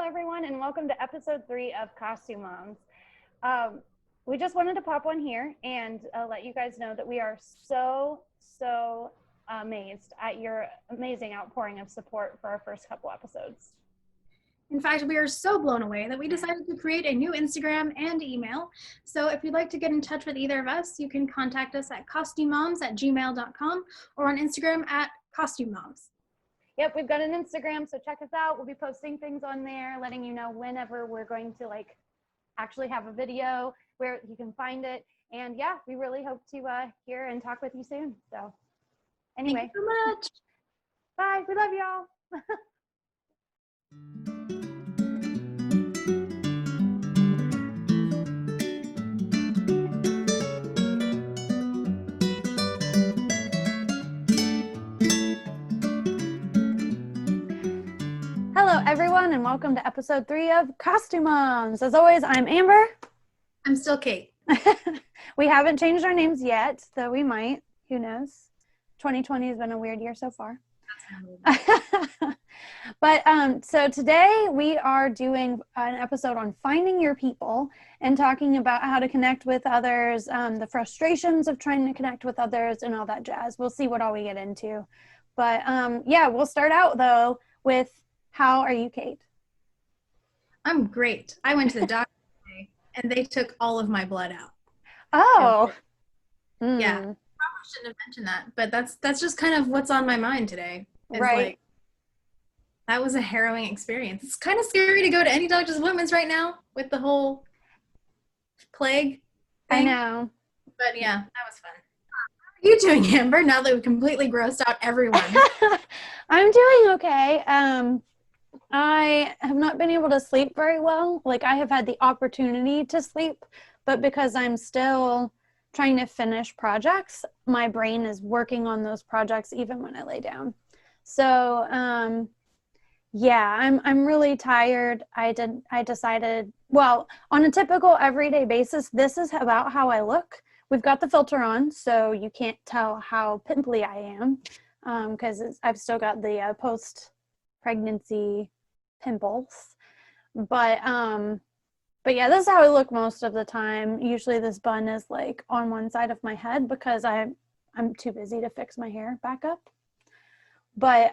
everyone, and welcome to episode 3 of CostuMoms. We just wanted to pop on here and let you guys know that we are so amazed at your amazing outpouring of support for our first couple episodes. In fact, we are so blown away that we decided to create a new Instagram and email. So if you'd like to get in touch with either of us, you can contact us at CostuMoms@gmail.com or on Instagram at CostuMoms. Yep, we've got an Instagram, so check us out. We'll be posting things on there, letting you know whenever we're going to actually have a video where you can find it. And yeah, we really hope to hear and talk with you soon. So anyway, Thank you so much. Bye. We love y'all. Hello, everyone, and welcome to episode 3 of CostuMoms. As always, I'm Amber. I'm still Cait. We haven't changed our names yet, though we might. Who knows? 2020 has been a weird year so far. But so today we are doing an episode on finding your people and talking about how to connect with others, the frustrations of trying to connect with others and all that jazz. We'll see what all we get into. But yeah, we'll start out though with how are you, Cait? I'm great. I went to the doctor today and they took all of my blood out. Oh. Yeah. Probably shouldn't have mentioned that, but that's just kind of what's on my mind today. Right. That was a harrowing experience. It's kind of scary to go to any doctor's appointments right now with the whole plague thing. I know. But yeah, that was fun. How are you doing, Amber, now that we've completely grossed out everyone? I'm doing okay. I have not been able to sleep very well. I have had the opportunity to sleep, but because I'm still trying to finish projects, my brain is working on those projects even when I lay down. So, yeah, I'm really tired. I decided, well, on a typical everyday basis, this is about how I look. We've got the filter on, so you can't tell how pimply I am, because I've still got the post-pregnancy pimples. But yeah, this is how I look most of the time. Usually this bun is on one side of my head because I'm too busy to fix my hair back up. But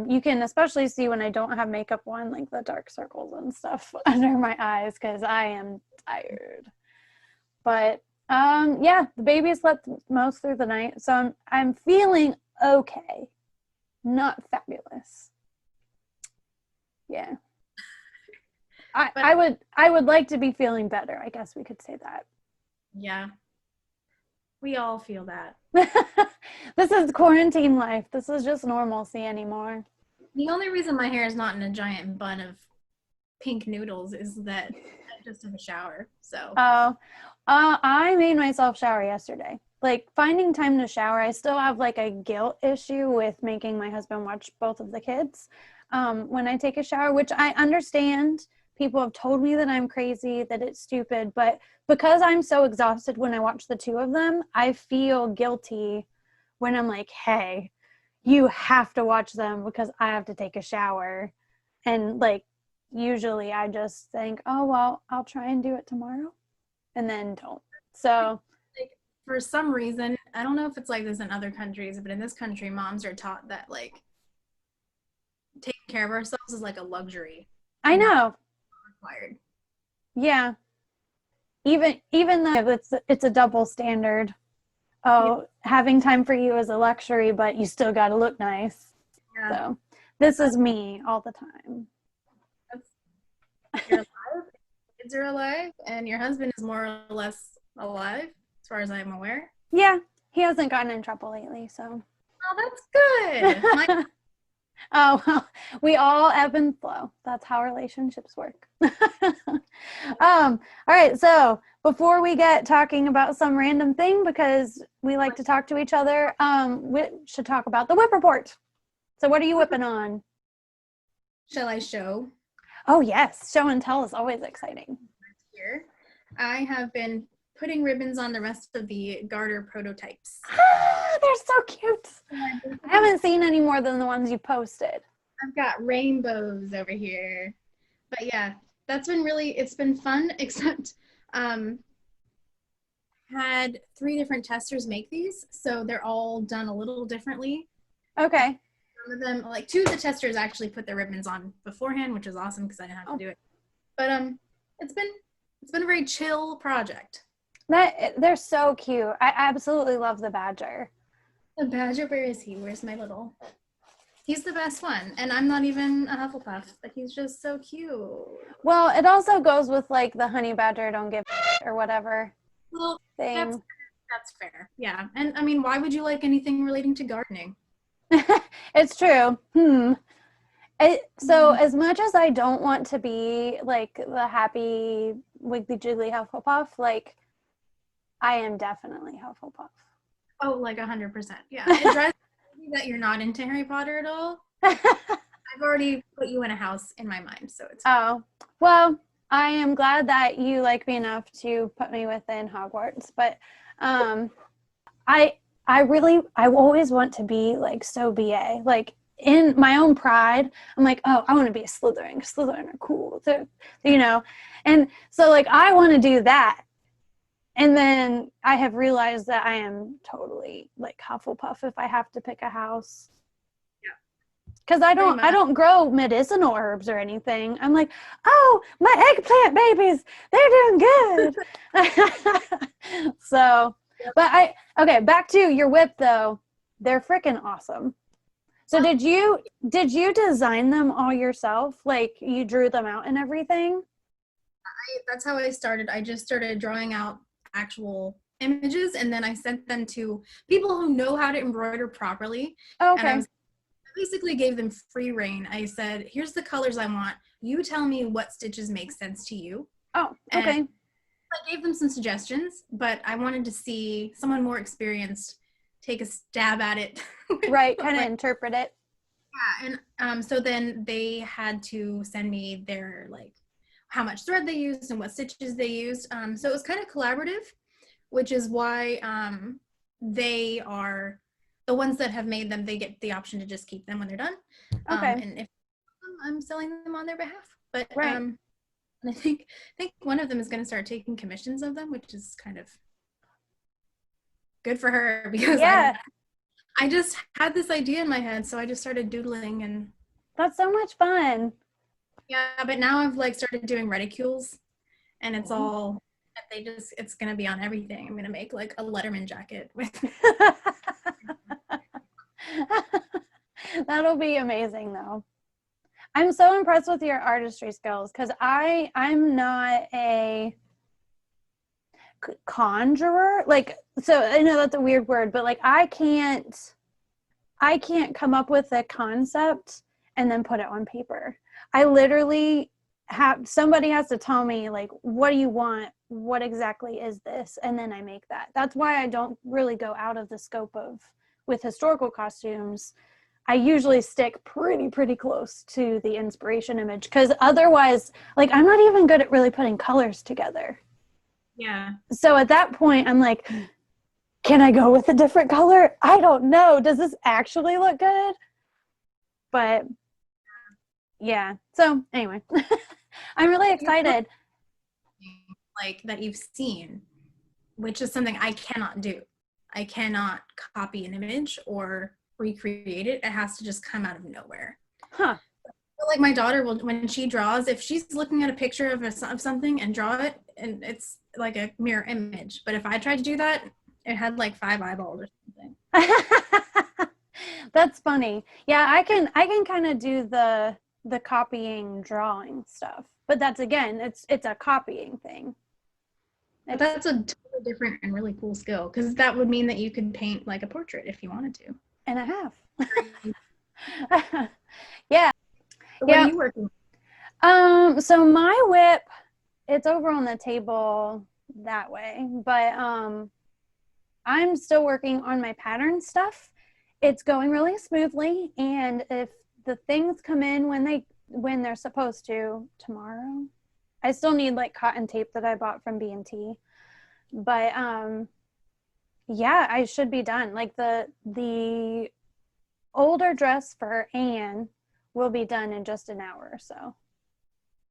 you can especially see when I don't have makeup on, the dark circles and stuff under my eyes because I am tired. But yeah, the baby slept most through the night, so I'm feeling okay. Not fabulous. Yeah. I would like to be feeling better. I guess we could say that. Yeah. We all feel that. This is quarantine life. This is just normalcy anymore. The only reason my hair is not in a giant bun of pink noodles is that I just took a shower. So. I made myself shower yesterday. Finding time to shower, I still have a guilt issue with making my husband watch both of the kids when I take a shower, which I understand. People have told me that I'm crazy, that it's stupid, but because I'm so exhausted when I watch the two of them, I feel guilty when I'm like, hey, you have to watch them because I have to take a shower. And usually I just think, oh, well, I'll try and do it tomorrow and then don't. So for some reason, I don't know if it's like this in other countries, but in this country, moms are taught that taking care of ourselves is a luxury. I know. Required. Yeah. Even though it's a double standard. Oh, having time for you is a luxury, but you still got to look nice. Yeah. So this is me all the time. You're alive, kids are alive, and your husband is more or less alive, as far as I'm aware. Yeah, he hasn't gotten in trouble lately, so. Oh, that's good. Oh, well, we all ebb and flow. That's how relationships work. All right, so before we get talking about some random thing, because we like to talk to each other, we should talk about the whip report. So what are you whipping on? Shall I show? Oh, yes. Show and tell is always exciting. Here, I have been putting ribbons on the rest of the garter prototypes. Ah, they're so cute. I haven't seen any more than the ones you posted. I've got rainbows over here. But yeah, it's been fun, except had 3 different testers make these, so they're all done a little differently. Okay. Some of them, like 2 of the testers actually put their ribbons on beforehand, which is awesome because I didn't have to do it. But it's been a very chill project. They're so cute. I absolutely love the badger. The badger, where is he? Where's my little? He's the best one, and I'm not even a Hufflepuff, but he's just so cute. Well, it also goes with like the honey badger don't give or whatever Well, thing. that's fair. Yeah, and I mean, why would you like anything relating to gardening? It's true. So as much as I don't want to be like the happy wiggly jiggly Hufflepuff, like I am definitely Hufflepuff. Oh, like 100%. Yeah, it drives me that you're not into Harry Potter at all. I've already put you in a house in my mind, so it's. Oh, well, I am glad that you like me enough to put me within Hogwarts, but I always want to be like so BA. Like in my own pride, I'm like, oh, I want to be a Slytherin. Slytherin are cool, you know? And so like I want to do that. And then I have realized that I am totally like Hufflepuff if I have to pick a house. Because I don't grow medicinal herbs or anything. I'm like, oh, my eggplant babies, they're doing good. So, but okay, back to your whip though. They're freaking awesome. So did you design them all yourself? Like you drew them out and everything? That's how I started. I just started drawing out actual images, and then I sent them to people who know how to embroider properly. Oh, okay. And I basically gave them free reign. I said, here's the colors I want. You tell me what stitches make sense to you. Oh, okay. And I gave them some suggestions, but I wanted to see someone more experienced take a stab at it. Right, kind of interpret it. Yeah, and so then they had to send me their like how much thread they used and what stitches they used. So it was kind of collaborative, which is why they are the ones that have made them. They get the option to just keep them when they're done. Okay. And if I'm selling them on their behalf, but right. I think one of them is going to start taking commissions of them, which is kind of good for her because yeah. I just had this idea in my head, so I just started doodling, and that's so much fun. Yeah, but now I've like started doing reticules, and it's all it's gonna be on everything. I'm gonna make like a Letterman jacket with. That'll be amazing though. I'm so impressed with your artistry skills because I'm not a conjurer. Like, so I know that's a weird word, but like I can't come up with a concept and then put it on paper. I literally somebody has to tell me like, what do you want? What exactly is this? And then I make that. That's why I don't really go out of the scope of with historical costumes. I usually stick pretty close to the inspiration image because otherwise, like, I'm not even good at really putting colors together. Yeah. So at that point, I'm like, can I go with a different color? I don't know. Does this actually look good? But yeah. So anyway, I'm really excited. Like that you've seen, which is something I cannot do. I cannot copy an image or recreate it. It has to just come out of nowhere. Huh. Like my daughter will, when she draws, if she's looking at a picture of something and draw it, and it's like a mirror image. But if I tried to do that, it had like 5 eyeballs or something. That's funny. Yeah, I can kind of do the copying drawing stuff. But that's again, it's a copying thing. That's a totally different and really cool skill because that would mean that you could paint like a portrait if you wanted to. And I have. Yeah. So what are you working on? So my whip, it's over on the table that way, but I'm still working on my pattern stuff. It's going really smoothly, and if the things come in when they're supposed to tomorrow, I still need like cotton tape that I bought from B&T, but yeah, I should be done. Like the older dress for Anne will be done in just an hour or so.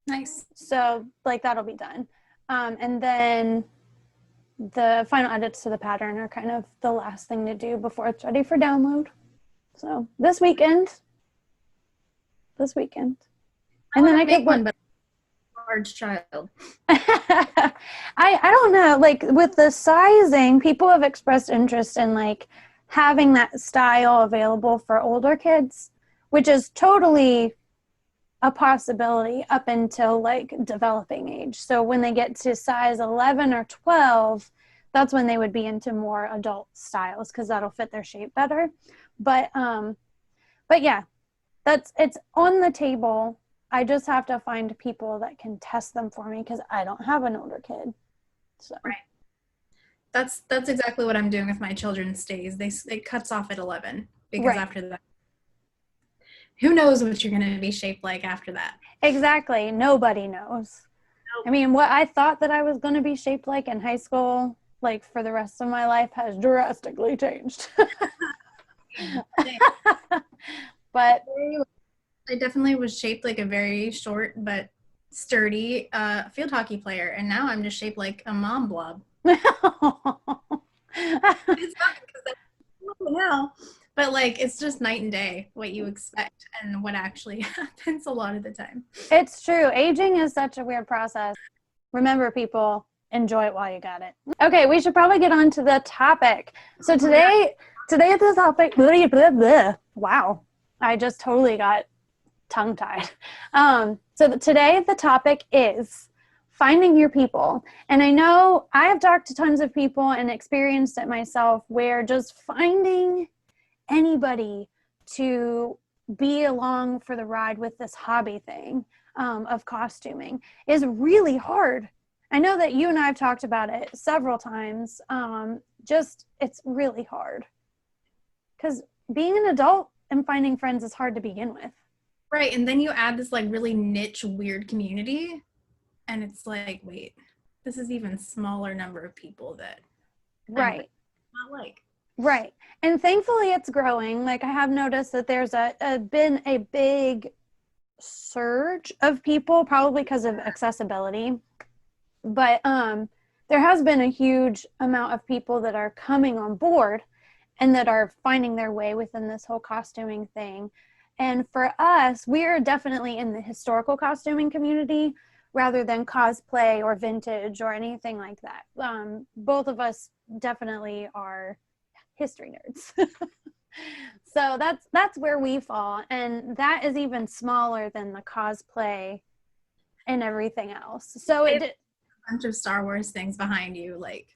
Nice. So like that'll be done. And then the final edits to the pattern are kind of the last thing to do before it's ready for download. So this weekend. And then I make could one, but large child. I don't know, like with the sizing, people have expressed interest in like having that style available for older kids, which is totally a possibility up until like developing age. So when they get to size 11 or 12, that's when they would be into more adult styles because that'll fit their shape better. But yeah, it's on the table. I just have to find people that can test them for me because I don't have an older kid. So right. That's exactly what I'm doing with my children's stays. It cuts off at 11 because right. After that, who knows what you're going to be shaped like after that? Exactly. Nobody knows. Nope. I mean, what I thought that I was going to be shaped like in high school, like for the rest of my life, has drastically changed. But I definitely was shaped like a very short but sturdy field hockey player, and now I'm just shaped like a mom blob. It's fun because that's now, but like it's just night and day what you expect and what actually happens a lot of the time. It's true. Aging is such a weird process. Remember, people, enjoy it while you got it. Okay, we should probably get on to the topic. So today the topic, blah, blah, blah. Wow, I just totally got tongue-tied. So today the topic is finding your people. And I know I have talked to tons of people and experienced it myself where just finding anybody to be along for the ride with this hobby thing of costuming is really hard. I know that you and I have talked about it several times. It's really hard because being an adult and finding friends is hard to begin with. Right, and then you add this like really niche, weird community, and it's like, wait, this is even smaller number of people that right not like. Right, and thankfully it's growing. Like I have noticed that there's been a big surge of people, probably because of accessibility, but there has been a huge amount of people that are coming on board and that are finding their way within this whole costuming thing. And for us, we are definitely in the historical costuming community rather than cosplay or vintage or anything like that. Both of us definitely are history nerds. So that's where we fall. And that is even smaller than the cosplay and everything else. So it did a bunch of Star Wars things behind you. Like,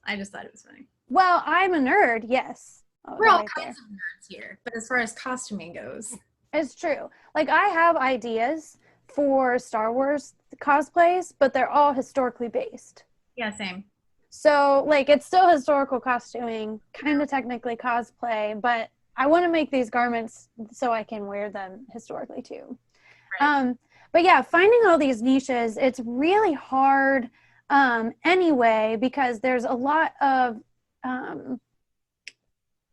I just thought it was funny. Well, I'm a nerd, yes. We're all kinds of nerds here, but as far as costuming goes, it's true. Like I have ideas for Star Wars cosplays, but they're all historically based. Yeah, same. So like it's still historical costuming, kind of technically cosplay, but I want to make these garments so I can wear them historically too. Right. But yeah, finding all these niches, it's really hard anyway, because there's a lot of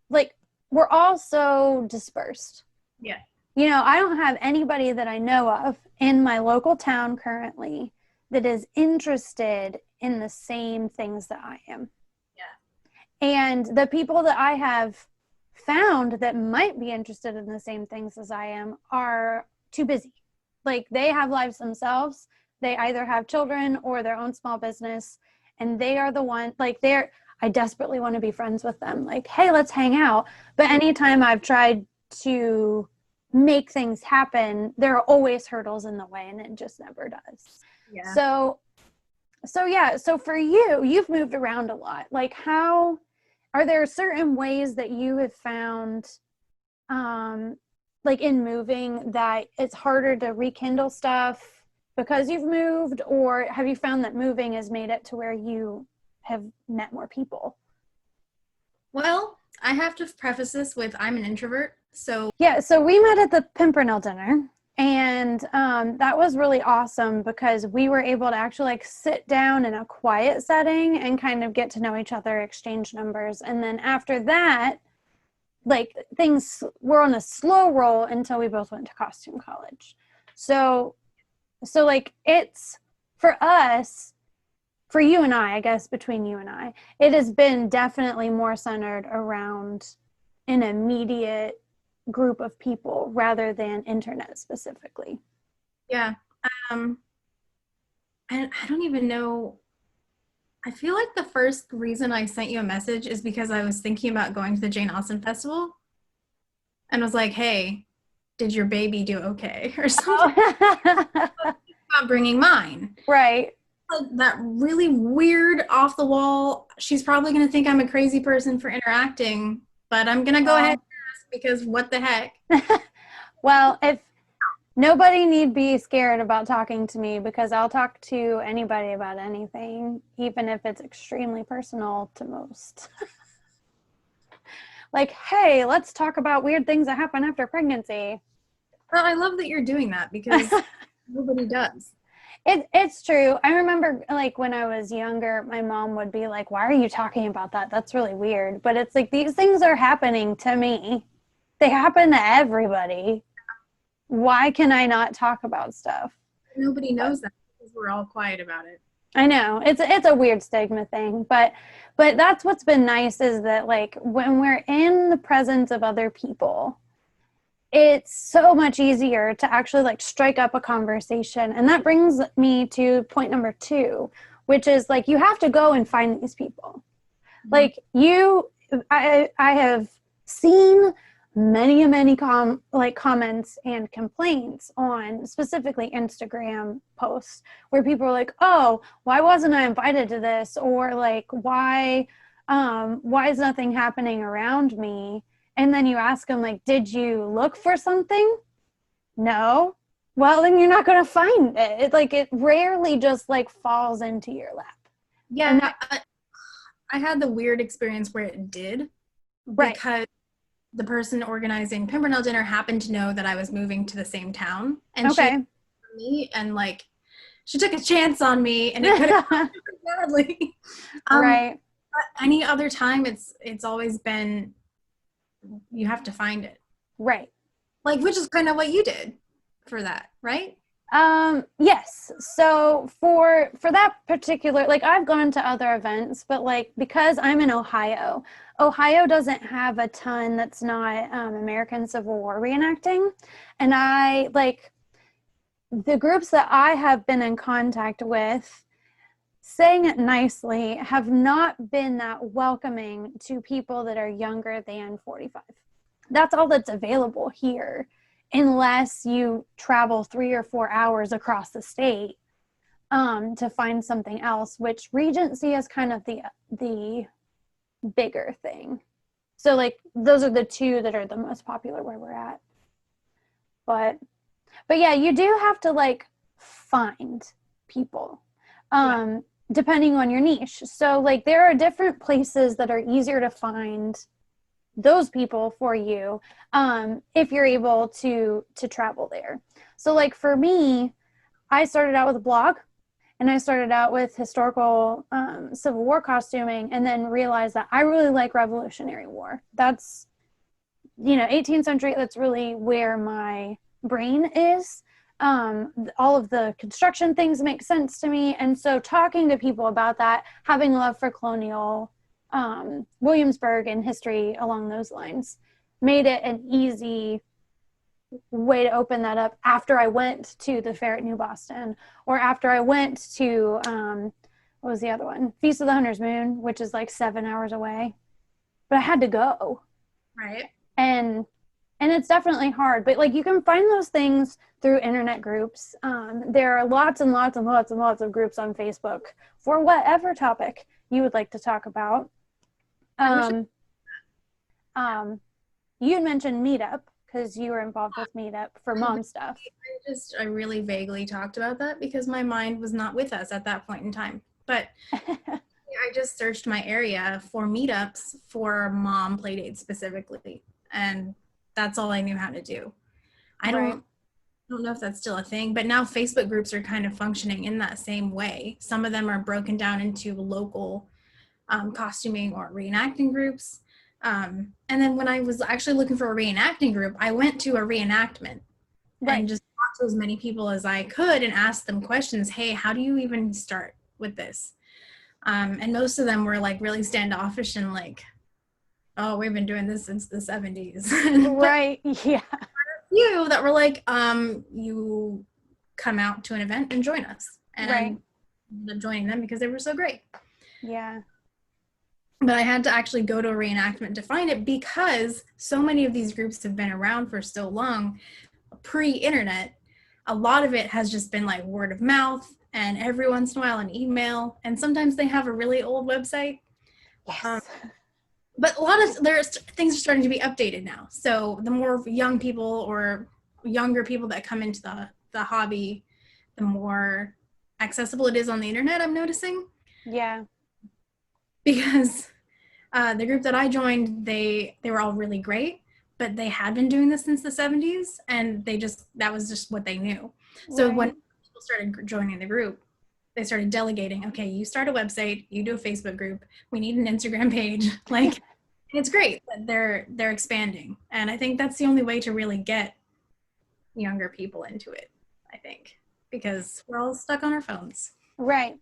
like we're all so dispersed. Yeah. You know, I don't have anybody that I know of in my local town currently that is interested in the same things that I am. Yeah. And the people that I have found that might be interested in the same things as I am are too busy. Like they have lives themselves. They either have children or their own small business, and they are the one, like I desperately want to be friends with them. Like, hey, let's hang out. But anytime I've tried to make things happen, there are always hurdles in the way, and it just never does. Yeah. So for you've moved around a lot. Like how are there certain ways that you have found like in moving that it's harder to rekindle stuff because you've moved, or have you found that moving has made it to where you have met more people? Well, I have to preface this with I'm an introvert. So we met at the Pimpernel dinner, and that was really awesome because we were able to actually like sit down in a quiet setting and kind of get to know each other, exchange numbers. And then after that, like things were on a slow roll until we both went to costume college. So So like it's for us, for you and I guess between you and I, it has been definitely more centered around an immediate group of people rather than internet specifically. Yeah. Um, and I don't even know. I feel like the first reason I sent you a message is because I was thinking about going to the Jane Austen Festival and was like, hey, did your baby do okay? Or something Oh. about bringing mine. Right. That really weird off the wall. She's probably going to think I'm a crazy person for interacting, but I'm going to go ahead and ask because what the heck? Well, if nobody need be scared about talking to me because I'll talk to anybody about anything, even if it's extremely personal to most. Like, hey, let's talk about weird things that happen after pregnancy. Well, I love that you're doing that because nobody does. It's true. I remember like when I was younger, my mom would be like, why are you talking about that? That's really weird. But it's like these things are happening to me. They happen to everybody. Why can I not talk about stuff? Nobody knows that because we're all quiet about it. I know it's a weird stigma thing, but that's what's been nice is that like when we're in the presence of other people, it's so much easier to actually like strike up a conversation. And that brings me to point number 2, which is like you have to go and find these people. Like I have seen many comments and complaints on specifically Instagram posts where people are like, oh, why wasn't I invited to this? Or like, why is nothing happening around me? And then you ask them like, did you look for something? No. Well, then you're not going to find it. It rarely just like falls into your lap. Yeah, I had the weird experience where it did because the person organizing Pimpernel dinner happened to know that I was moving to the same town, and she me and like she took a chance on me, and it could have gone badly. Right. But any other time, it's always been you have to find it. Right. Like, which is kind of what you did for that, right? Yes. So for that particular, like I've gone to other events, but like because I'm in Ohio doesn't have a ton that's not American Civil War reenacting. And I like the groups that I have been in contact with, saying it nicely, have not been that welcoming to people that are younger than 45. That's all that's available here, unless you travel 3 or 4 hours across the state to find something else, which Regency is kind of the bigger thing. So like those are the 2 that are the most popular where we're at. But yeah, you do have to like find people depending on your niche. So like there are different places that are easier to find those people for you if you're able to travel there. So like for me, I started out with a blog, and I started out with historical Civil War costuming, and then realized that I really like Revolutionary War. That's 18th century, that's really where my brain is. All of the construction things make sense to me, and so talking to people about that, having love for colonial Williamsburg and history along those lines, made it an easy way to open that up after I went to the fair at New Boston, or after I went to what was the other one, Feast of the Hunter's Moon, which is like 7 hours away, but I had to go. Right. And it's definitely hard, but like you can find those things through internet groups. There are lots and lots and lots and lots of groups on Facebook for whatever topic you would like to talk about. You had mentioned Meetup because you were involved with Meetup for mom stuff. I really vaguely talked about that because my mind was not with us at that point in time. But I just searched my area for meetups for mom playdates specifically, and that's all I knew how to do. I don't know if that's still a thing, but now Facebook groups are kind of functioning in that same way. Some of them are broken down into local costuming or reenacting groups. And then when I was actually looking for a reenacting group, I went to a reenactment and just to as many people as I could and ask them questions. Hey, how do you even start with this? And most of them were like really standoffish and like, oh, we've been doing this since the 70s. Right. Yeah. You that were like, you come out to an event and join us. And Right. I ended up joining them because they were so great. Yeah. But I had to actually go to a reenactment to find it because so many of these groups have been around for so long, pre-internet. A lot of it has just been like word of mouth and every once in a while an email. And sometimes they have a really old website. Yes. But a lot of things are starting to be updated now. So the more young people or younger people that come into the hobby, the more accessible it is on the internet, I'm noticing. Yeah. Because the group that I joined, they were all really great, but they had been doing this since the 70s, and that was just what they knew. So Right. when people started joining the group, they started delegating. Okay, you start a website, you do a Facebook group, we need an Instagram page. Like, it's great that they're expanding, and I think that's the only way to really get younger people into it, I think, because we're all stuck on our phones. Right.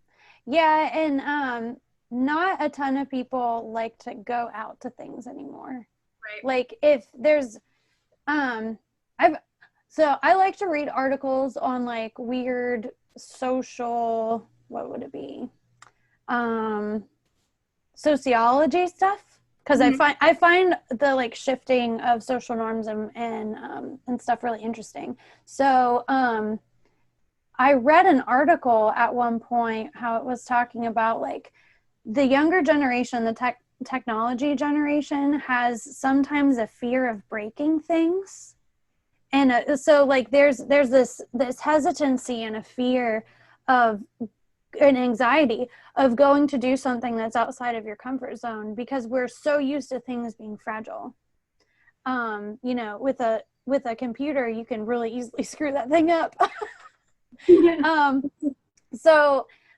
Yeah, and not a ton of people like to go out to things anymore. Right. Like if there's I like to read articles on like weird social, what would it be? Sociology stuff, because I find the like shifting of social norms and stuff really interesting. So I read an article at one point how it was talking about like the younger generation, the technology generation has sometimes a fear of breaking things. And so like there's this hesitancy and a fear of an anxiety of going to do something that's outside of your comfort zone because we're so used to things being fragile. You know, with a computer, you can really easily screw that thing up.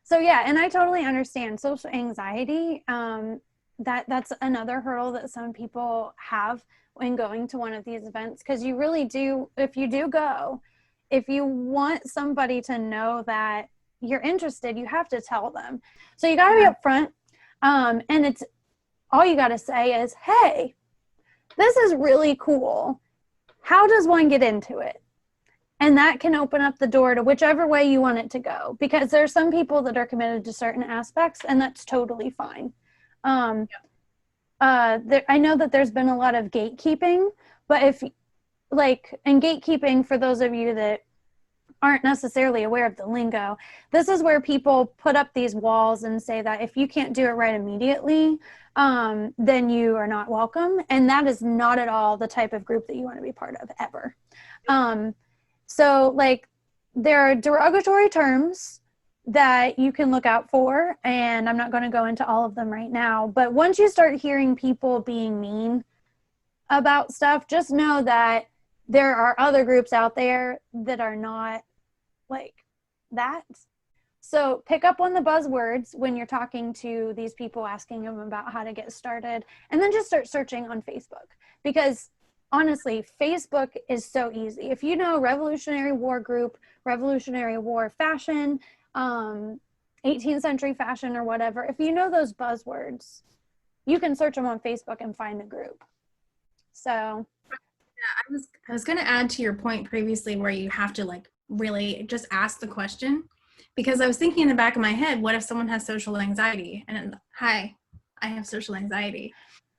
So yeah, and I totally understand social anxiety. That's another hurdle that some people have when going to one of these events, because you really do, if you do go, if you want somebody to know that you're interested, you have to tell them. So you got to be upfront, and it's all you got to say is, hey, this is really cool. How does one get into it? And that can open up the door to whichever way you want it to go, because there's some people that are committed to certain aspects, and that's totally fine. I know that there's been a lot of gatekeeping, but and gatekeeping, for those of you that aren't necessarily aware of the lingo, this is where people put up these walls and say that if you can't do it right immediately, then you are not welcome. And that is not at all the type of group that you want to be part of ever. So like there are derogatory terms that you can look out for, and I'm not going to go into all of them right now, but once you start hearing people being mean about stuff, just know that there are other groups out there that are not like that. So pick up on the buzzwords when you're talking to these people, asking them about how to get started, and then just start searching on Facebook, because honestly, Facebook is so easy. If you know Revolutionary War group, Revolutionary War fashion, 18th century fashion or whatever, if you know those buzzwords, you can search them on Facebook and find a group. So yeah, I was going to add to your point previously where you have to like really just ask the question, because I was thinking in the back of my head, what if someone has social anxiety? And hi, I have social anxiety,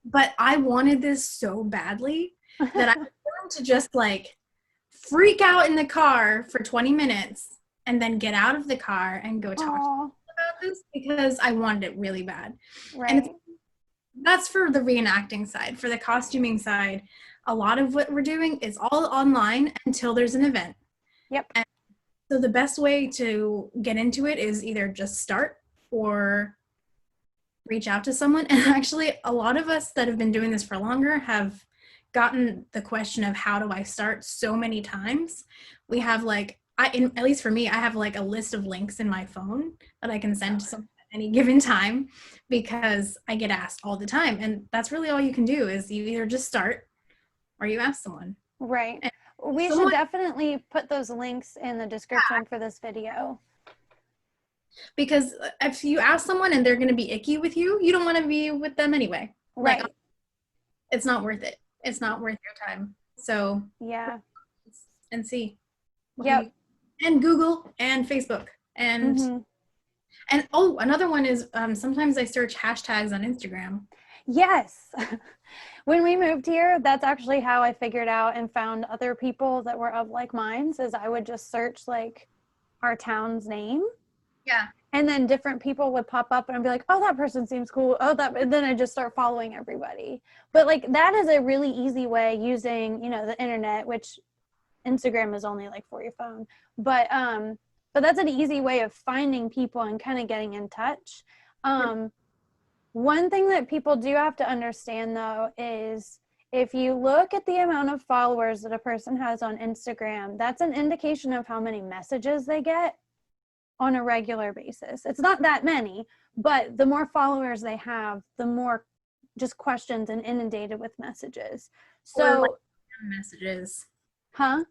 but I wanted this so badly that I wanted to just like freak out in the car for 20 minutes and then get out of the car and go talk about this, because I wanted it really bad. Right. And that's for the reenacting side. For the costuming side, a lot of what we're doing is all online until there's an event. Yep. And so the best way to get into it is either just start or reach out to someone. And actually, a lot of us that have been doing this for longer have gotten the question of how do I start so many times. We have like, at least for me, I have like a list of links in my phone that I can send to someone at any given time, because I get asked all the time. And that's really all you can do, is you either just start or you ask someone. Right. We should definitely put those links in the description for this video. Because if you ask someone and they're going to be icky with you, you don't want to be with them anyway. Right. Like, it's not worth it. It's not worth your time. So yeah. And see. Yep. And Google and Facebook and and oh, another one is sometimes I search hashtags on Instagram. Yes. When we moved here, that's actually how I figured out and found other people that were of like minds, is I would just search like our town's name. Yeah. And then different people would pop up and I'd be like, oh, that person seems cool. Oh, that, and then I just start following everybody. But like that is a really easy way using, you know, the internet, which Instagram is only like for your phone. But that's an easy way of finding people and kind of getting in touch. One thing that people do have to understand, though, is if you look at the amount of followers that a person has on Instagram, that's an indication of how many messages they get on a regular basis. It's not that many, but the more followers they have, the more just questions and inundated with messages. So, or like messages. Huh?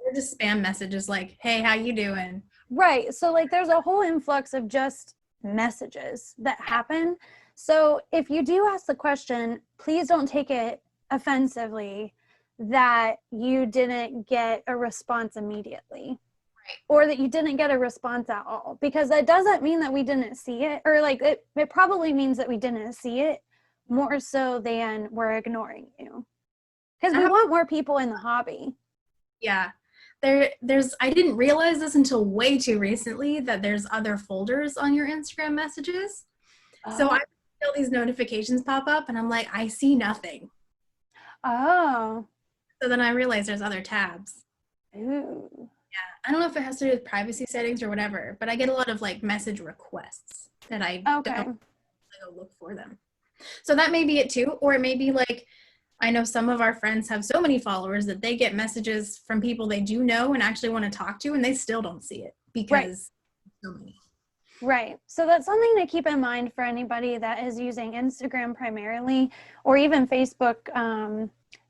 Or just spam messages like, hey, how you doing? Right. So, like, there's a whole influx of just messages that happen. So if you do ask the question, please don't take it offensively that you didn't get a response immediately, or that you didn't get a response at all, because that doesn't mean that we didn't see it, or like it probably means that we didn't see it more so than we're ignoring you, because we want more people in the hobby. Yeah. There's I didn't realize this until way too recently, that there's other folders on your Instagram messages. So I feel these notifications pop up and I'm like, I see nothing. Oh. So then I realize there's other tabs. Ooh. Yeah. I don't know if it has to do with privacy settings or whatever, but I get a lot of like message requests that I don't go look for them. So that may be it too. Or it may be like, I know some of our friends have so many followers that they get messages from people they do know and actually want to talk to, and they still don't see it because so many. Right. So that's something to keep in mind for anybody that is using Instagram primarily, or even Facebook,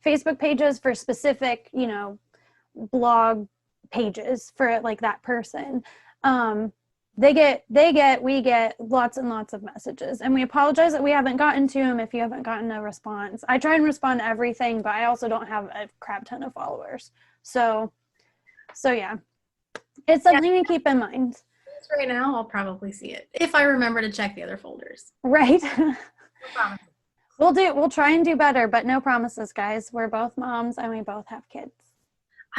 Facebook pages for specific, you know, blog pages for like that person. We get lots and lots of messages, and we apologize that we haven't gotten to them if you haven't gotten a response. I try and respond to everything, but I also don't have a crap ton of followers. So yeah, it's something to keep in mind. Right now, I'll probably see it if I remember to check the other folders. Right. No promises. We'll try and do better, but no promises, guys. We're both moms and we both have kids.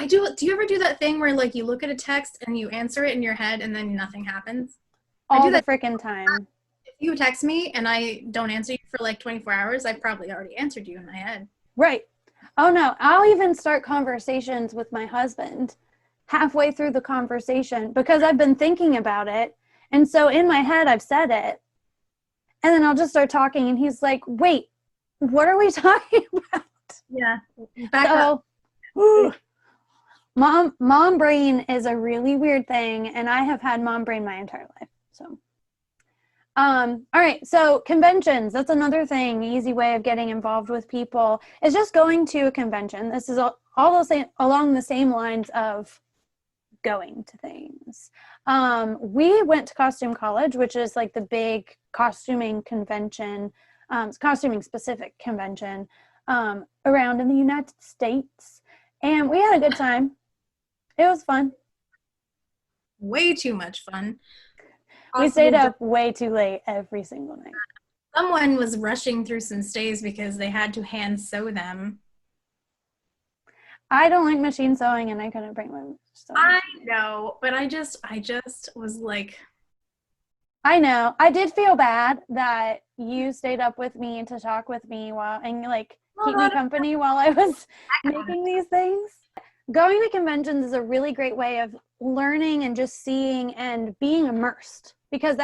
Do you ever do that thing where like you look at a text and you answer it in your head and then nothing happens? All the freaking time. If you text me and I don't answer you for like 24 hours, I've probably already answered you in my head. Right. Oh no, I'll even start conversations with my husband halfway through the conversation because I've been thinking about it. And so in my head, I've said it. And then I'll just start talking and he's like, wait, what are we talking about? Yeah. Mom brain is a really weird thing. And I have had mom brain my entire life. So, all right. So conventions, that's another thing, easy way of getting involved with people is just going to a convention. This is all along the same lines of going to things. We went to Costume College, which is like the big costuming convention, costuming specific convention around in the United States. And we had a good time. It was fun. Way too much fun. We stayed up way too late every single night. Someone was rushing through some stays because they had to hand sew them. I don't like machine sewing and I couldn't bring my sewing. I know, but I just was like, I know. I did feel bad that you stayed up with me to talk with me and keep me company while I was making these things. Going to conventions is a really great way of learning and just seeing and being immersed, because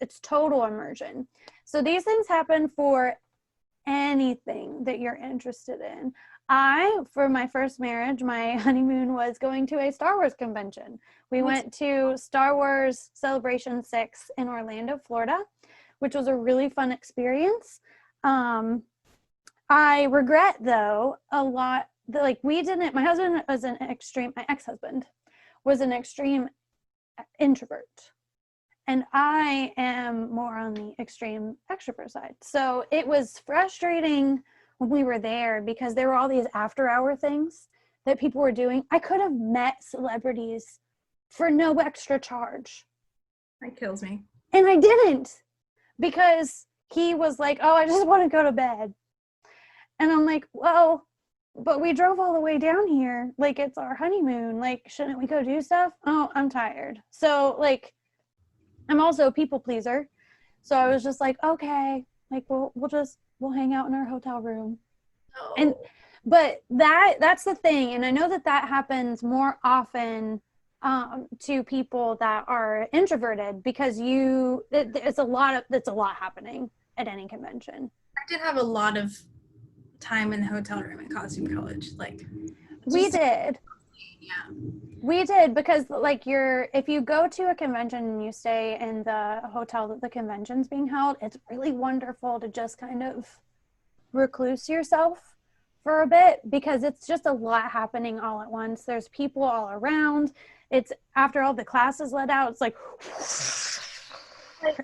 it's total immersion. So these things happen for anything that you're interested in. For my first marriage, my honeymoon was going to a Star Wars convention. We went to Star Wars Celebration 6 in Orlando, Florida, which was a really fun experience. I regret, though, a lot my husband was my ex-husband was an extreme introvert. And I am more on the extreme extrovert side. So it was frustrating when we were there because there were all these after hour things that people were doing. I could have met celebrities for no extra charge. That kills me. And I didn't, because he was like, oh, I just want to go to bed. And I'm like, well, but we drove all the way down here. Like, it's our honeymoon. Like, shouldn't we go do stuff? Oh, I'm tired. So, like, I'm also a people pleaser. So I was just like, okay, like, we'll hang out in our hotel room. Oh. But that's the thing. And I know that happens more often to people that are introverted, because it's a lot happening at any convention. I did have a lot of time in the hotel room at Costume College. Like, we did. Yeah. We did, because like if you go to a convention and you stay in the hotel that the convention's being held, it's really wonderful to just kind of recluse yourself for a bit, because it's just a lot happening all at once. There's people all around. It's after all the classes let out, it's like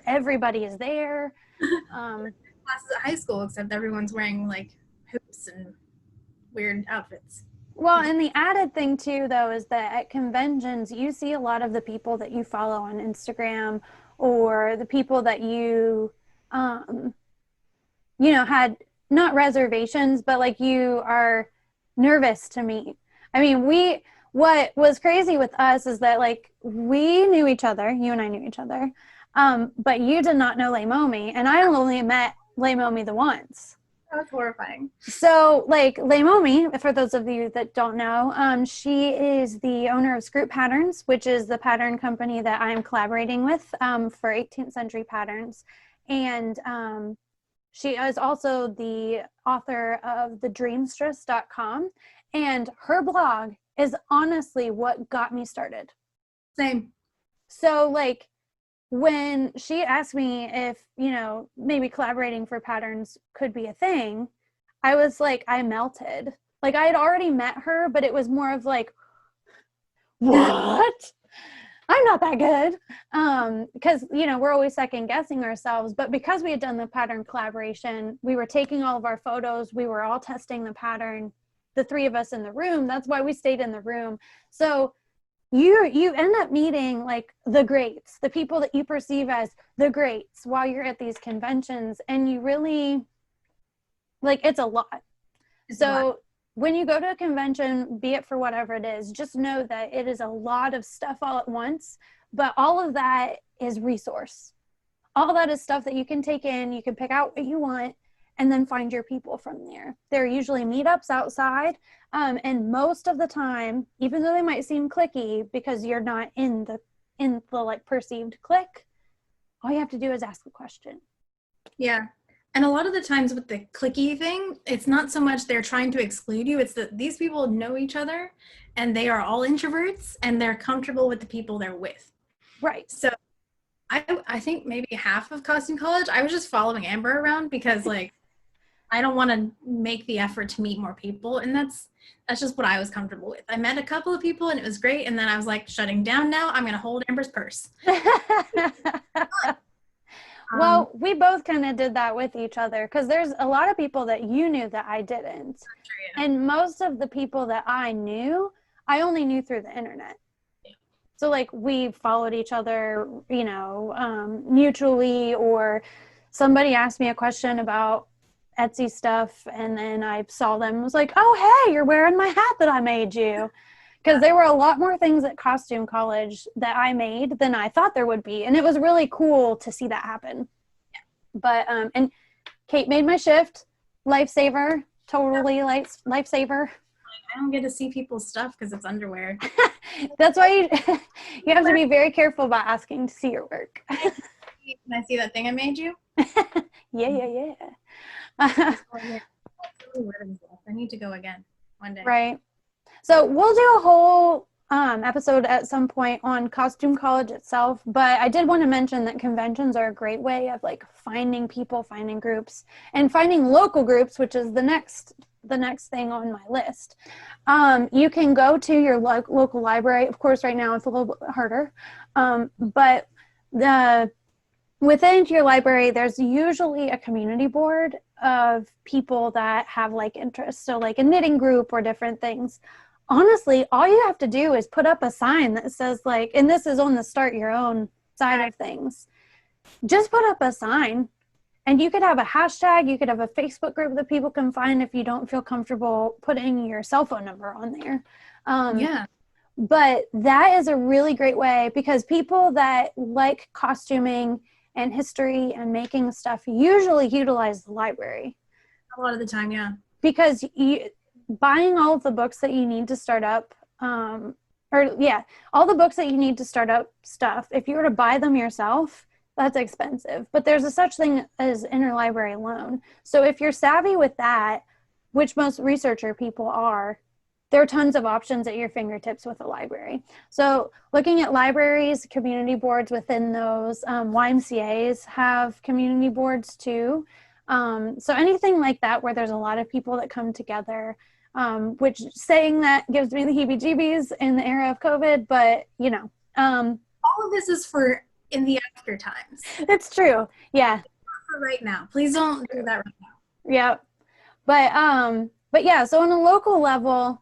everybody is there. Classes at high school, except everyone's wearing like hoops and weird outfits. Well, and the added thing too, though, is that at conventions, you see a lot of the people that you follow on Instagram, or the people that you had not reservations, but like you are nervous to meet. I mean, what was crazy with us is that like we knew each other, you and I knew each other, but you did not know Leimomi, and I only met Leimomi the once. That was horrifying. So, like, Leimomi, for those of you that don't know, she is the owner of Scroop Patterns, which is the pattern company that I'm collaborating with for 18th century patterns. And she is also the author of thedreamstress.com. And her blog is honestly what got me started. Same. So, like, when she asked me if, maybe collaborating for patterns could be a thing, I was like, I melted. Like, I had already met her, but it was more of like, what? I'm not that good. Because, we're always second guessing ourselves. But because we had done the pattern collaboration, we were taking all of our photos. We were all testing the pattern, the three of us in the room. That's why we stayed in the room. So you end up meeting like the greats, the people that you perceive as the greats while you're at these conventions, and you really, like, it's a lot. So when you go to a convention, be it for whatever it is, just know that it is a lot of stuff all at once, but all of that is resource. All of that is stuff that you can take in, you can pick out what you want, and then find your people from there. There are usually meetups outside, and most of the time, even though they might seem cliquey because you're not in the like perceived clique, all you have to do is ask a question. Yeah. And a lot of the times with the cliquey thing, it's not so much they're trying to exclude you, it's that these people know each other and they are all introverts and they're comfortable with the people they're with. Right. So I think maybe half of Costume College, I was just following Amber around because like, I don't want to make the effort to meet more people. And that's just what I was comfortable with. I met a couple of people and it was great. And then I was like, shutting down now. I'm going to hold Amber's purse. Well, we both kind of did that with each other, because there's a lot of people that you knew that I didn't. True, yeah. And most of the people that I knew, I only knew through the internet. Yeah. So like we followed each other, mutually, or somebody asked me a question about Etsy stuff, and then I saw them and was like, oh, hey, you're wearing my hat that I made you. Because there were a lot more things at Costume College that I made than I thought there would be. And it was really cool to see that happen. Yeah. But, and Cait made my shift. Lifesaver. Totally lifesaver. I don't get to see people's stuff because it's underwear. That's why you have to be very careful about asking to see your work. Can I see that thing I made you? Yeah. I need to go again one day. Right. So we'll do a whole episode at some point on Costume College itself, but I did want to mention that conventions are a great way of like finding people, finding groups, and finding local groups, which is the next the next thing on my list. You can go to your local library. Of course, right now it's a little bit harder, but within your library, there's usually a community board of people that have like interests. So like a knitting group or different things. Honestly, all you have to do is put up a sign that says like, and this is on the start your own side of things. Just put up a sign, and you could have a hashtag. You could have a Facebook group that people can find if you don't feel comfortable putting your cell phone number on there. But that is a really great way, because people that like costuming and history and making stuff usually utilize the library. A lot of the time, yeah. Because buying all of the books that you need to start up, all the books that you need to start up stuff, if you were to buy them yourself, that's expensive. But there's a such thing as interlibrary loan. So if you're savvy with that, which most researcher people are, there are tons of options at your fingertips with a library. So looking at libraries, community boards within those, YMCAs have community boards too. So anything like that where there's a lot of people that come together, which saying that gives me the heebie-jeebies in the era of COVID, but you know. All of this is for in the after times. It's true, yeah. For right now. Please don't do that right now. Yeah. But yeah, so on a local level,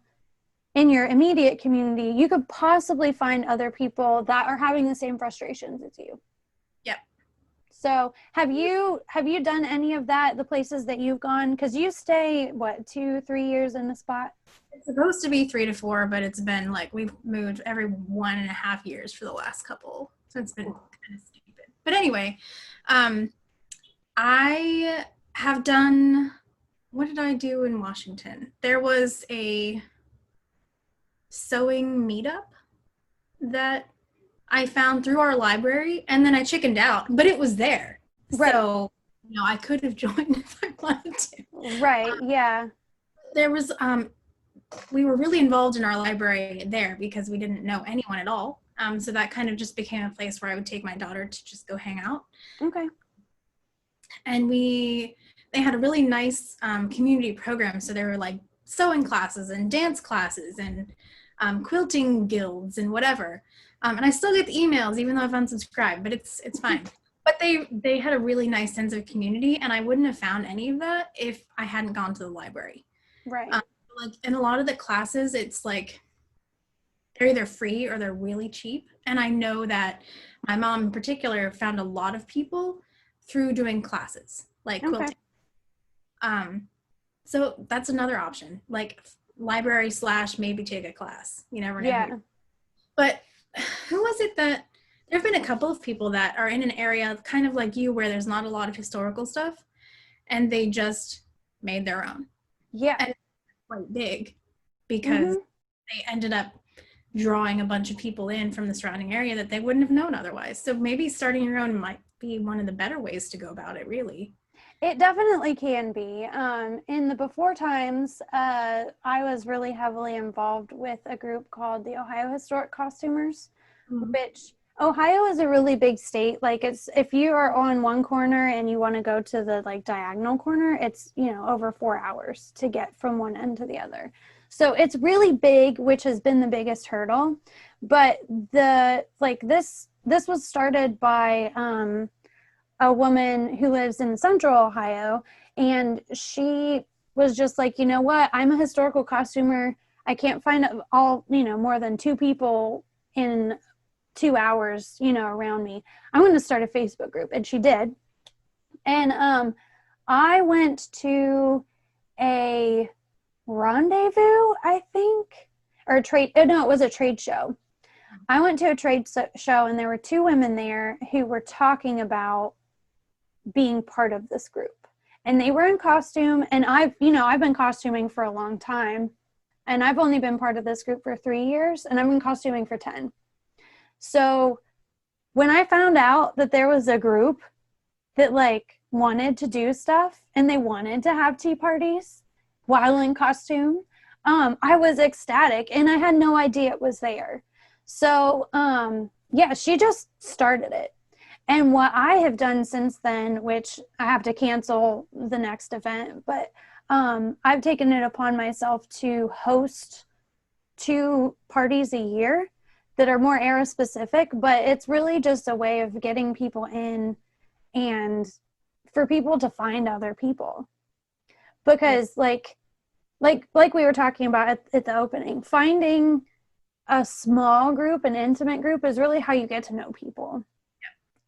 in your immediate community, you could possibly find other people that are having the same frustrations as you. Yep. So have you done any of that, the places that you've gone? Because you stay, 2-3 years in a spot? It's supposed to be 3 to 4, but it's been like we've moved every 1.5 years for the last couple. So it's been kind of stupid. But anyway, I have done, what did I do in Washington? There was a sewing meetup that I found through our library, and then I chickened out, but it was there. Right. So, I could have joined if I wanted to. Right, yeah. There was, we were really involved in our library there because we didn't know anyone at all. So that kind of just became a place where I would take my daughter to just go hang out. Okay. And they had a really nice community program. So there were like sewing classes and dance classes and quilting guilds and whatever. And I still get the emails even though I've unsubscribed, but it's fine. But they had a really nice sense of community, and I wouldn't have found any of that if I hadn't gone to the library. Right. Like in a lot of the classes, it's like they're either free or they're really cheap. And I know that my mom in particular found a lot of people through doing classes like quilting. So that's another option, like library / maybe take a class. You never know. Yeah. But who was it that there have been a couple of people that are in an area kind of like you where there's not a lot of historical stuff, and they just made their own. Yeah. And it's quite big because they ended up drawing a bunch of people in from the surrounding area that they wouldn't have known otherwise. So maybe starting your own might be one of the better ways to go about it, really. It definitely can be. In the before times, I was really heavily involved with a group called the Ohio Historic Costumers, which Ohio is a really big state. Like if you are on one corner and you want to go to the like diagonal corner, it's, over 4 hours to get from one end to the other. So it's really big, which has been the biggest hurdle. But this was started by a woman who lives in central Ohio, and she was just like, you know what, I'm a historical costumer. I can't find more than 2 people in 2 hours, around me. I'm going to start a Facebook group. And she did. And I went to a rendezvous, I think, or it was a trade show. I went to a trade show, and there were 2 women there who were talking about being part of this group, and they were in costume. And I've been costuming for a long time, and I've only been part of this group for 3 years, and I've been costuming for 10. So when I found out that there was a group that wanted to do stuff and they wanted to have tea parties while in costume, I was ecstatic, and I had no idea it was there. So she just started it. And what I have done since then, which I have to cancel the next event, but I've taken it upon myself to host 2 parties a year that are more era specific, but it's really just a way of getting people in and for people to find other people. Because like we were talking about at the opening, finding a small group, an intimate group, is really how you get to know people.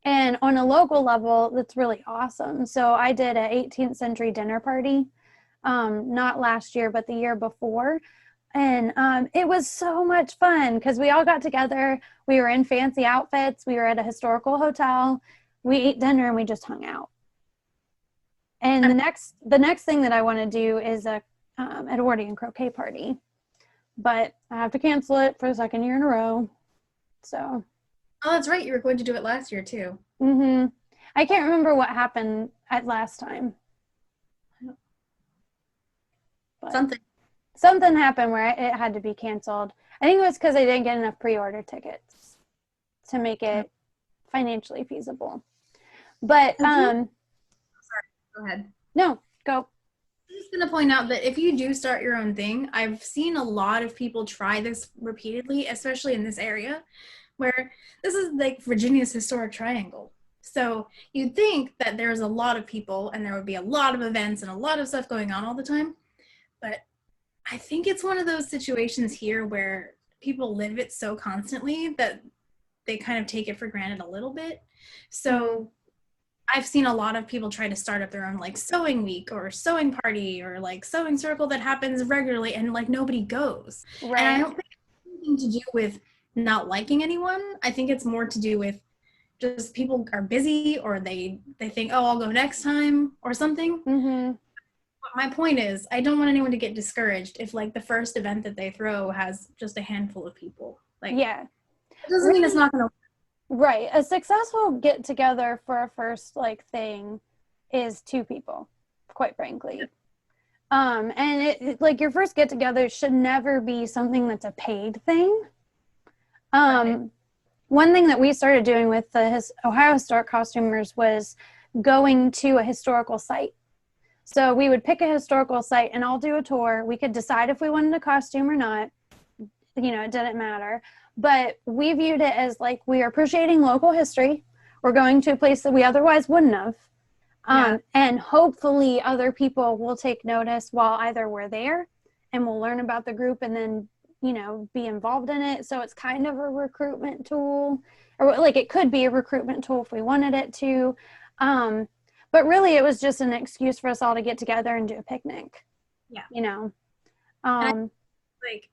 And on a local level, that's really awesome. So I did an 18th century dinner party, not last year, but the year before. And it was so much fun because we all got together. We were in fancy outfits. We were at a historical hotel. We ate dinner and we just hung out. And the next thing that I want to do is a Edwardian croquet party, but I have to cancel it for the 2nd year in a row. So. Oh, that's right. You were going to do it last year too. Mm-hmm. I can't remember what happened at last time. But something happened where it had to be canceled. I think it was because I didn't get enough pre-order tickets to make it financially feasible. But sorry, go ahead. No, go. I'm just gonna point out that if you do start your own thing, I've seen a lot of people try this repeatedly, especially in this area, where this is like Virginia's historic triangle. So you'd think that there's a lot of people and there would be a lot of events and a lot of stuff going on all the time. But I think it's one of those situations here where people live it so constantly that they kind of take it for granted a little bit. So I've seen a lot of people try to start up their own like sewing week or sewing party or like sewing circle that happens regularly and like nobody goes. Right. And I don't think it's anything to do with not liking anyone. I think it's more to do with just people are busy or they think, oh, I'll go next time or something. Mm-hmm. But my point is, I don't want anyone to get discouraged if like the first event that they throw has just a handful of people. Like, yeah, it doesn't mean it's not going to. Right. A successful get together for a first like thing is 2 people, quite frankly. And it like your first get together should never be something that's a paid thing. Right. One thing that we started doing with the Ohio Historic Costumers was going to a historical site. So we would pick a historical site and I'll do a tour. We could decide if we wanted a costume or not. You know, it didn't matter. But we viewed it as like we are appreciating local history. We're going to a place that we otherwise wouldn't have. And hopefully other people will take notice while either we're there and we'll learn about the group and then, you know, be involved in it. So it's kind of a recruitment tool, or like it could be a recruitment tool if we wanted it to. But really it was just an excuse for us all to get together and do a picnic. Yeah. You know, like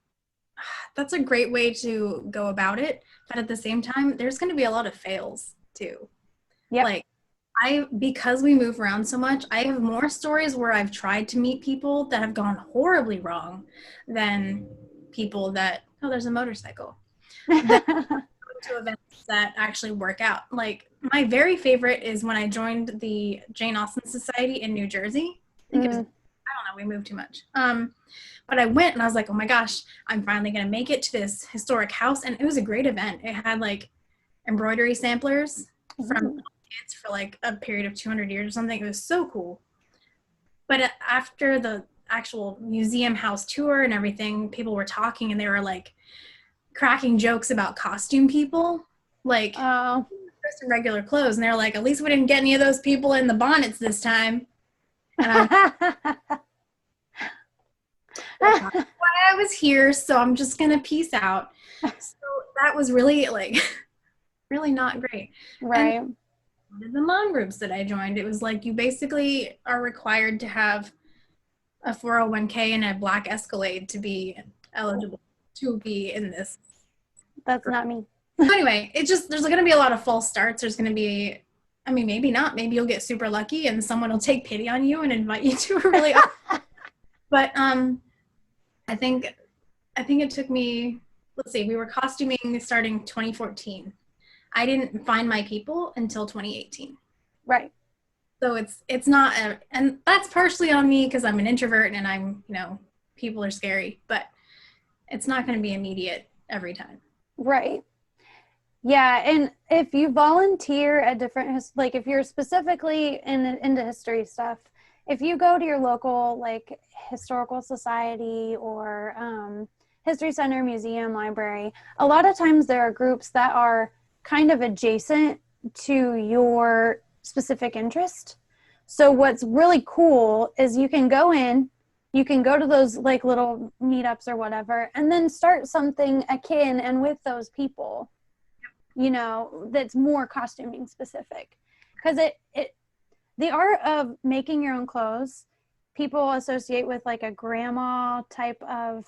that's a great way to go about it. But at the same time, there's going to be a lot of fails too. Yeah. Like because we move around so much, I have more stories where I've tried to meet people that have gone horribly wrong than people that, oh, there's a motorcycle. That to events that actually work out. Like my very favorite is when I joined the Jane Austen Society in New Jersey. I think it was, I don't know, we moved too much. But I went and I was like, oh my gosh, I'm finally going to make it to this historic house. And it was a great event. It had like embroidery samplers from kids for like a period of 200 years or something. It was so cool. But after the actual museum house tour and everything, people were talking and they were like cracking jokes about costume people, like just in regular clothes. And they're like, at least we didn't get any of those people in the bonnets this time. And I was here, so I'm just gonna peace out. So that was really like really not great. Right. And the mom groups that I joined, it was like you basically are required to have a 401k and a black Escalade to be eligible to be in this. That's not me. So anyway, it's just there's going to be a lot of false starts. There's going to be, I mean, maybe not. Maybe you'll get super lucky and someone will take pity on you and invite you to a really. But I think it took me. Let's see. We were costuming starting 2014. I didn't find my people until 2018. Right. So it's not, and that's partially on me because I'm an introvert and I'm, you know, people are scary, but it's not going to be immediate every time. Right. Yeah. And if you volunteer at different, like if you're specifically into history stuff if you go to your local like historical society or history center, museum, library, a lot of times there are groups that are kind of adjacent to your specific interest. So what's really cool is you can go in, you can go to those like little meetups or whatever, and then start something akin and with those people, you know, that's more costuming specific. Because the art of making your own clothes, people associate with like a grandma type of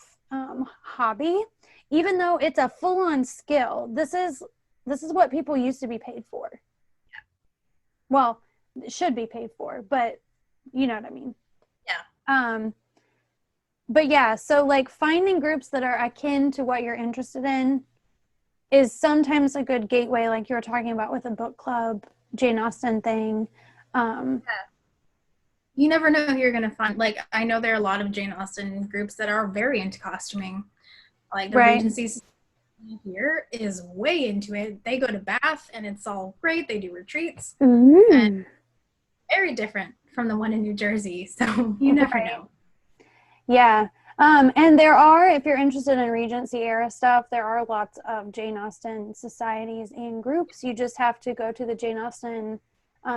hobby, even though it's a full-on skill. This is what people used to be paid for. Yeah. Well, it should be paid for, but you know what I mean. Yeah. But yeah, so like finding groups that are akin to what you're interested in is sometimes a good gateway, like you were talking about with a book club, Jane Austen thing. Yeah. You never know who you're going to find. Like, I know there are a lot of Jane Austen groups that are very into costuming. Like, the Right. Regency here is way into it. They go to Bath, and it's all great. They do retreats. And very different from the one in New Jersey. So you never know. Yeah. And there are, if you're interested in Regency era stuff, there are lots of Jane Austen societies and groups. You just have to go to the Jane Austen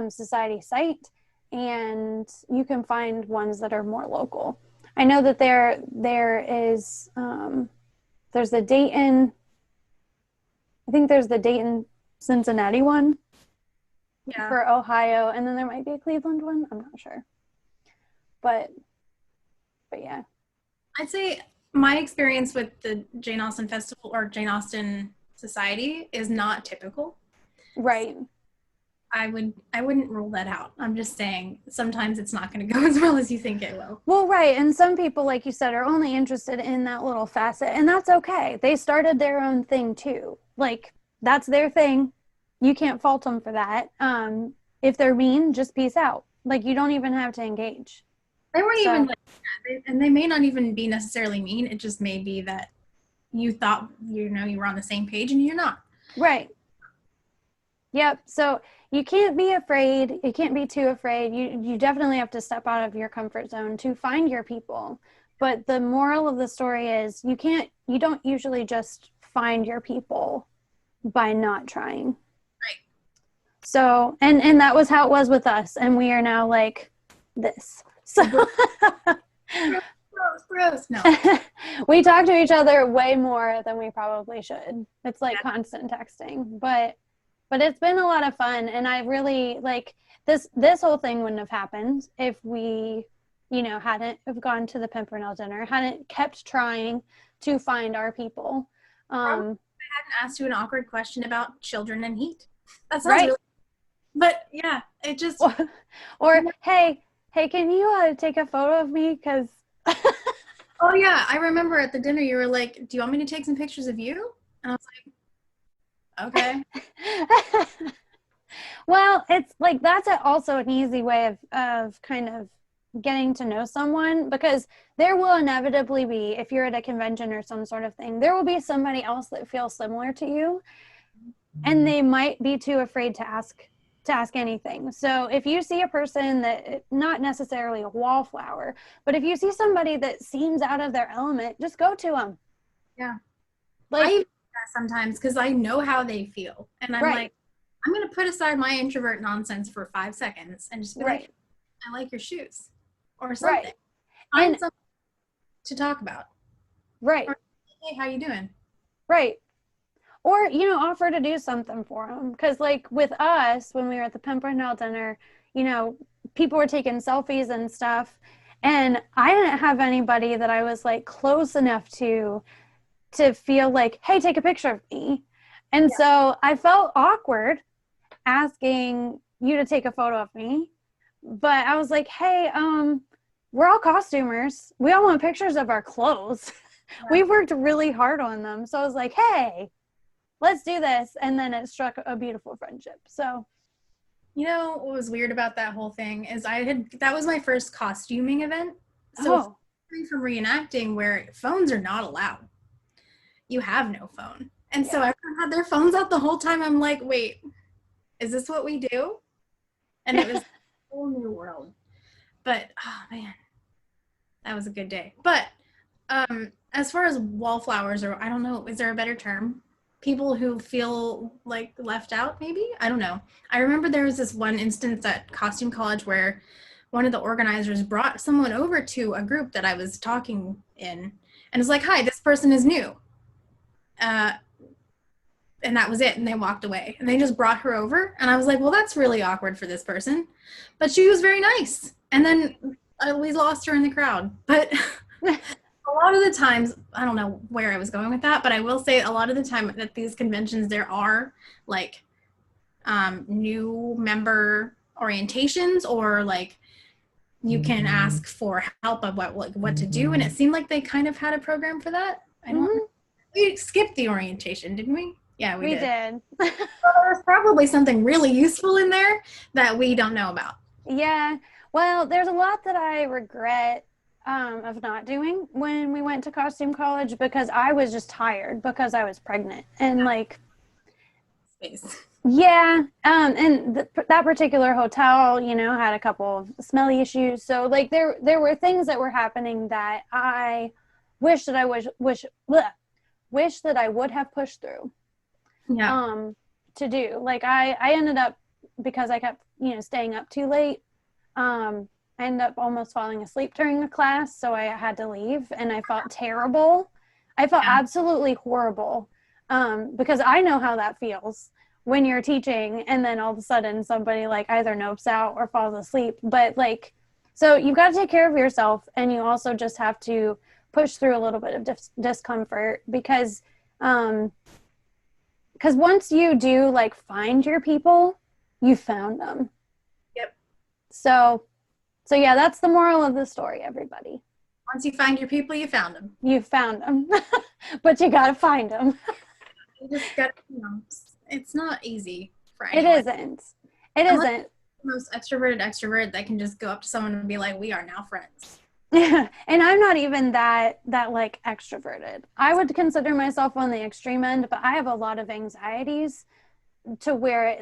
Society site, and you can find ones that are more local. I know that there is, there's the Dayton, I think there's the Dayton Cincinnati one for Ohio, and then there might be a Cleveland one. I'm not sure. But yeah. I'd say my experience with the Jane Austen Festival or Jane Austen Society is not typical. Right. I wouldn't rule that out. I'm just saying sometimes it's not going to go as well as you think it will. Well, right. And some people, like you said, are only interested in that little facet, and that's okay. They started their own thing too. Like, that's their thing. You can't fault them for that. If they're mean, just peace out. Like, you don't even have to engage. They weren't even like that. And they may not even be necessarily mean. It just may be that you thought, you were on the same page and you're not. Right. Yep. So you can't be afraid. You can't be too afraid. You definitely have to step out of your comfort zone to find your people. But the moral of the story is you don't usually just find your people by not trying. Right. So, and that was how it was with us. And we are now like this. So gross. No. We talk to each other way more than we probably should. It's like constant texting, but it's been a lot of fun. And I really like this whole thing wouldn't have happened if we, hadn't have gone to the Pimpernel dinner, hadn't kept trying to find our people. I hadn't asked you an awkward question about children and heat. That's right. Really, but yeah, it just, or hey, can you take a photo of me? Because oh yeah, I remember at the dinner you were like, do you want me to take some pictures of you? And I was like, okay. Well, it's like that's also an easy way of kind of getting to know someone, because there will inevitably be, if you're at a convention or some sort of thing, there will be somebody else that feels similar to you, and they might be too afraid to ask anything. So if you see a person that, not necessarily a wallflower, but if you see somebody that seems out of their element, just go to them. Yeah. Like, I even do that sometimes because I know how they feel. And I'm like, I'm going to put aside my introvert nonsense for 5 seconds and just be like, I like your shoes or something. Right. Find something to talk about. Right. Or, hey, how you doing? Right. Or, offer to do something for them. Because, like, with us, when we were at the Pimpernel dinner, people were taking selfies and stuff. And I didn't have anybody that I was, like, close enough to feel like, hey, take a picture of me. And so I felt awkward asking you to take a photo of me. But I was like, hey, we're all costumers. We all want pictures of our clothes. Yeah. We worked really hard on them. So I was like, hey, let's do this. And then it struck a beautiful friendship. So, what was weird about that whole thing is that was my first costuming event. So from reenacting where phones are not allowed. You have no phone. And so everyone had their phones out the whole time. I'm like, wait, is this what we do? And it was a whole new world. But oh man, that was a good day. But as far as wallflowers, or I don't know, is there a better term? People who feel like left out, maybe? I don't know. I remember there was this one instance at Costume College where one of the organizers brought someone over to a group that I was talking in and was like, hi, this person is new. And that was it. And they walked away. And they just brought her over. And I was like, well, that's really awkward for this person. But she was very nice. And then we lost her in the crowd. But a lot of the times, I don't know where I was going with that, but I will say a lot of the time at these conventions, there are like new member orientations, or like you can ask for help of what to do. And it seemed like they kind of had a program for that. I don't We skipped the orientation, didn't we? Yeah, we did. Well, there's probably something really useful in there that we don't know about. Yeah. Well, there's a lot that I regret of not doing when we went to costume college, because I was just tired because I was pregnant and like space. Yeah. And that particular hotel, you know, had a couple of smelly issues. So like there were things that were happening that I wish that I wish that I would have pushed through. Yeah. To do. Like I ended up, because I kept, you know, staying up too late. I ended up almost falling asleep during the class, so I had to leave, and I felt terrible. I felt absolutely horrible, because I know how that feels when you're teaching and then all of a sudden somebody like either nopes out or falls asleep. But like, so you've got to take care of yourself, and you also just have to push through a little bit of discomfort, because once you do like find your people, you found them. Yep. So yeah, that's the moral of the story, everybody. Once you find your people, you found them. You found them. But you got to find them. You just got to, you know, it's not easy for anyone. It isn't. The most extroverted extrovert that can just go up to someone and be like, we are now friends. And I'm not even that like extroverted. I would consider myself on the extreme end, but I have a lot of anxieties to where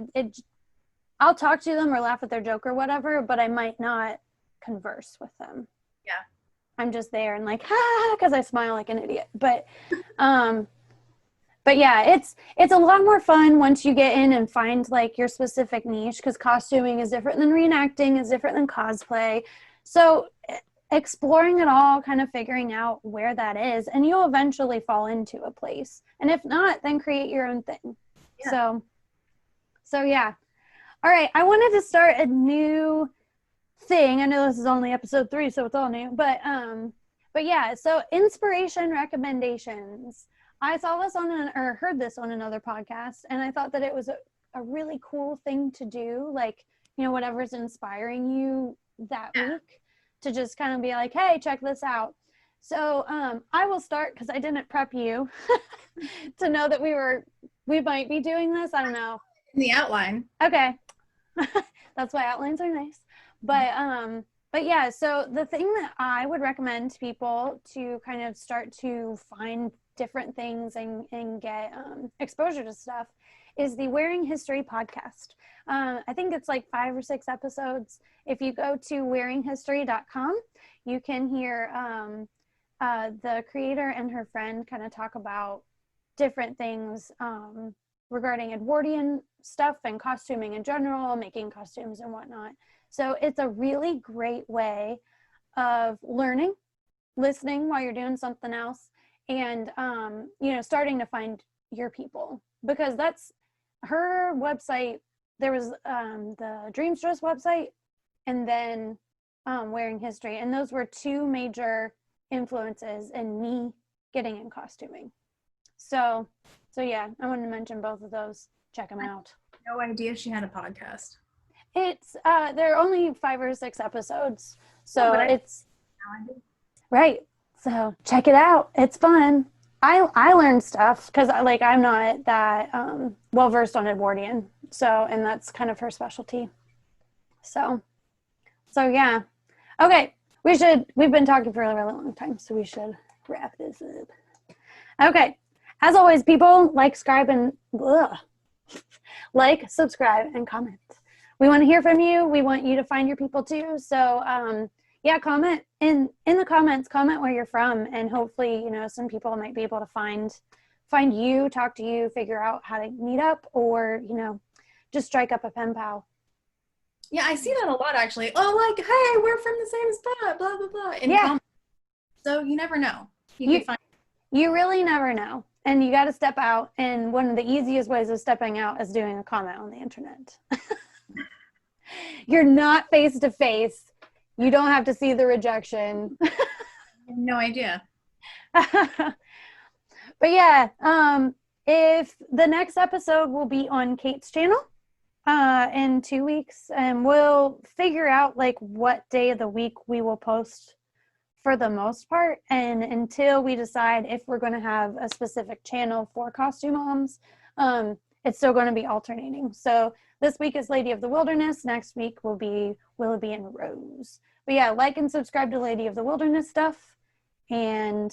I'll talk to them or laugh at their joke or whatever, but I might not converse with them. Yeah. I'm just there and like, because I smile like an idiot. But yeah, it's a lot more fun once you get in and find like your specific niche, because costuming is different than reenacting, is different than cosplay. So exploring it all, kind of figuring out where that is, and you'll eventually fall into a place. And if not, then create your own thing. Yeah. So yeah. All right, I wanted to start a new thing. I know this is only episode 3, so it's all new, but yeah, so inspiration recommendations. I saw this or heard this on another podcast, and I thought that it was a really cool thing to do, like, you know, whatever's inspiring you that week, to just kind of be like, hey, check this out. So I will start, because I didn't prep you to know that we might be doing this. I don't know. In the outline. Okay. That's why outlines are nice. But yeah, so the thing that I would recommend to people to kind of start to find different things and get exposure to stuff is the Wearing History podcast. I think it's like 5 or 6 episodes. If you go to wearinghistory.com, you can hear the creator and her friend kind of talk about different things regarding Edwardian stuff and costuming in general, making costumes and whatnot. So it's a really great way of learning, listening while you're doing something else, and you know, starting to find your people, because that's her website. There was the Dreams Dress website, and then Wearing History, and those were 2 major influences in me getting in costuming. So yeah, I wanted to mention both of those. Check them out. No idea she had a podcast. It's there are only 5 or 6 episodes, so it's right. So check it out. It's fun. I learned stuff because I'm not that well versed on Edwardian, so, and that's kind of her specialty. So yeah. Okay, we've been talking for a really long time, so we should wrap this up. Okay, as always, people, like, subscribe, and comment. we want to hear from you. We want you to find your people too. So yeah, comment in the comments, comment where you're from, and hopefully, you know, some people might be able to find you, talk to you, figure out how to meet up, or, you know, just strike up a pen pal. Yeah, I see that a lot actually. Oh, like, hey, we're from the same spot, blah blah blah. In Yeah. comments. So you never know. You could find. You really never know. And you got to step out. And one of the easiest ways of stepping out is doing a comment on the internet. You're not face to face. You don't have to see the rejection. No idea. But yeah, if the next episode will be on Cait's channel in 2 weeks, and we'll figure out like what day of the week we will post for the most part, and until we decide if we're going to have a specific channel for CostuMoms, it's still going to be alternating. So this week is Lady of the Wilderness, next week will be Willoughby and Rose. But yeah, like and subscribe to Lady of the Wilderness stuff, and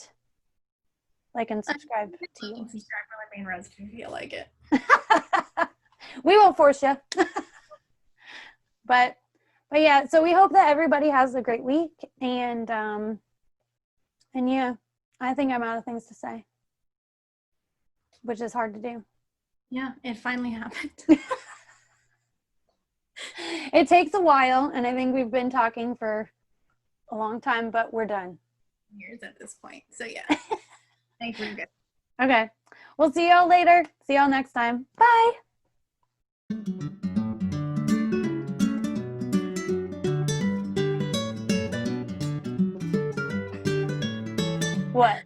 like and subscribe to you. Subscribe for Willoughby and Rose if you feel like it. We won't force you. But yeah, so we hope that everybody has a great week, and yeah, I think I'm out of things to say, which is hard to do. Yeah, it finally happened. It takes a while, and I think we've been talking for a long time, but we're done. Years at this point. So yeah. Thanks, we're good. Okay. We'll see y'all later. See y'all next time. Bye. What?